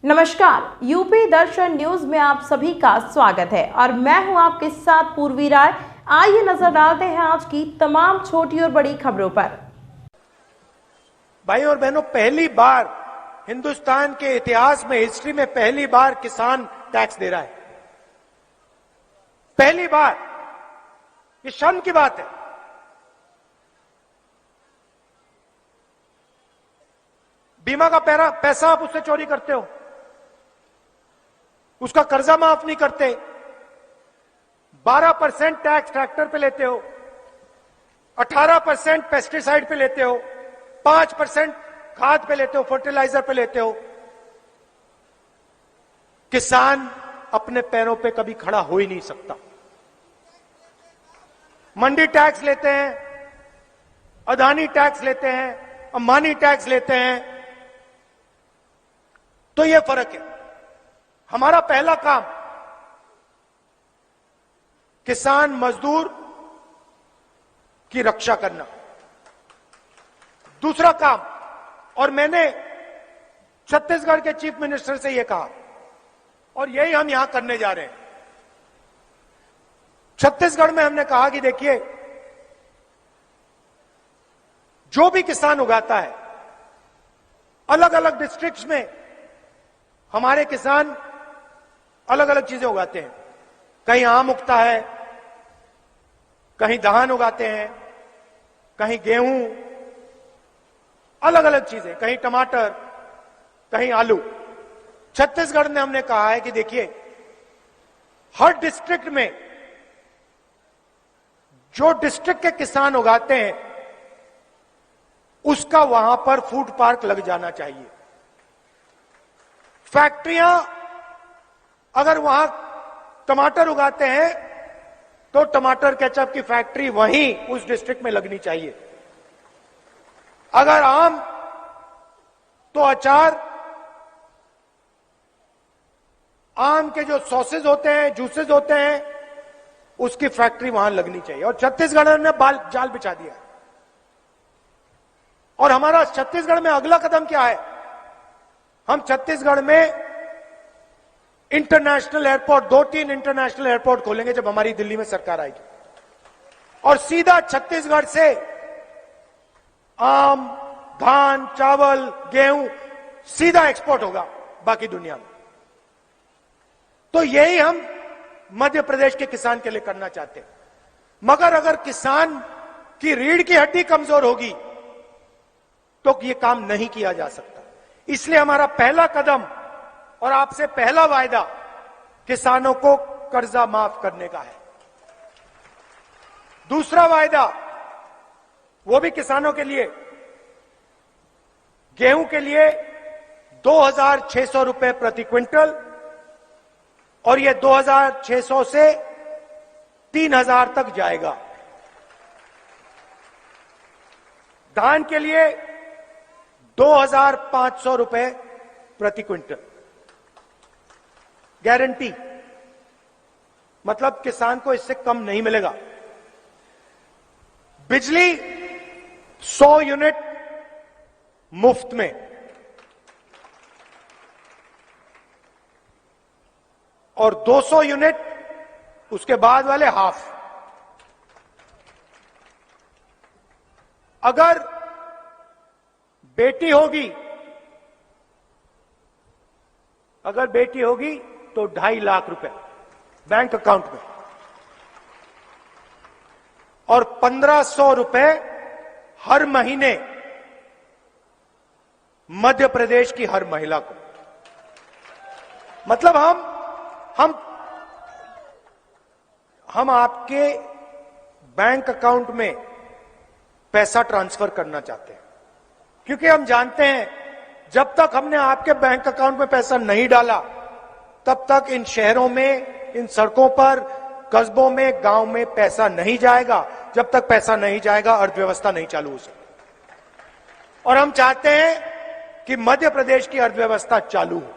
नमस्कार, यूपी दर्शन न्यूज में आप सभी का स्वागत है और मैं हूं आपके साथ पूर्वी राय। आइए नजर डालते हैं आज की तमाम छोटी और बड़ी खबरों पर। भाई और बहनों, पहली बार हिंदुस्तान के इतिहास में, हिस्ट्री में पहली बार किसान टैक्स दे रहा है। पहली बार। ये शर्म की बात है। बीमा का पैसा आप उससे चोरी करते हो, उसका कर्जा माफ नहीं करते, 12% टैक्स ट्रैक्टर पे लेते हो, 18% पेस्टिसाइड पे लेते हो, 5% खाद पे लेते हो, फर्टिलाइजर पे लेते हो। किसान अपने पैरों पे कभी खड़ा हो ही नहीं सकता। मंडी टैक्स लेते हैं, अदानी टैक्स लेते हैं, अंबानी टैक्स लेते हैं। तो यह फर्क है। हमारा पहला काम किसान मजदूर की रक्षा करना। दूसरा काम, और मैंने छत्तीसगढ़ के चीफ मिनिस्टर से यह कहा और यही हम यहां करने जा रहे हैं। छत्तीसगढ़ में हमने कहा कि देखिए, जो भी किसान उगाता है, अलग अलग डिस्ट्रिक्ट्स में हमारे किसान अलग अलग चीजें उगाते हैं। कहीं आम उगता है, कहीं धान उगाते हैं, कहीं गेहूं, अलग अलग चीजें, कहीं टमाटर, कहीं आलू। छत्तीसगढ़ में हमने कहा है कि देखिए, हर डिस्ट्रिक्ट में जो डिस्ट्रिक्ट के किसान उगाते हैं उसका वहां पर फूड पार्क लग जाना चाहिए। फैक्ट्रियां अगर वहां टमाटर उगाते हैं तो टमाटर केचप की फैक्ट्री वहीं उस डिस्ट्रिक्ट में लगनी चाहिए। अगर आम तो अचार, आम के जो सॉसेज होते हैं, जूसेस होते हैं, उसकी फैक्ट्री वहां लगनी चाहिए। और छत्तीसगढ़ ने जाल बिछा दिया। और हमारा छत्तीसगढ़ में अगला कदम क्या है? हम छत्तीसगढ़ में इंटरनेशनल एयरपोर्ट, 2-3 इंटरनेशनल एयरपोर्ट खोलेंगे जब हमारी दिल्ली में सरकार आएगी। और सीधा छत्तीसगढ़ से आम, धान, चावल, गेहूं सीधा एक्सपोर्ट होगा बाकी दुनिया में। तो यही हम मध्य प्रदेश के किसान के लिए करना चाहते हैं। मगर अगर किसान की रीढ़ की हड्डी कमजोर होगी तो यह काम नहीं किया जा सकता। इसलिए हमारा पहला कदम और आपसे पहला वायदा किसानों को कर्जा माफ करने का है। दूसरा वायदा, वो भी किसानों के लिए, गेहूं के लिए 2,600 रुपए प्रति क्विंटल, और ये 2,600 से 3,000 तक जाएगा। धान के लिए 2,500 रुपए प्रति क्विंटल गारंटी, मतलब किसान को इससे कम नहीं मिलेगा। बिजली 100 यूनिट मुफ्त में, और 200 यूनिट उसके बाद वाले हाफ। अगर बेटी होगी तो 2.5 लाख रुपए बैंक अकाउंट में, और 1,500 रुपए हर महीने मध्य प्रदेश की हर महिला को। मतलब हम आपके बैंक अकाउंट में पैसा ट्रांसफर करना चाहते हैं, क्योंकि हम जानते हैं जब तक हमने आपके बैंक अकाउंट में पैसा नहीं डाला तब तक इन शहरों में, इन सड़कों पर, कस्बों में, गांव में पैसा नहीं जाएगा। जब तक पैसा नहीं जाएगा अर्थव्यवस्था नहीं चालू हो सकती। और हम चाहते हैं कि मध्य प्रदेश की अर्थव्यवस्था चालू हो।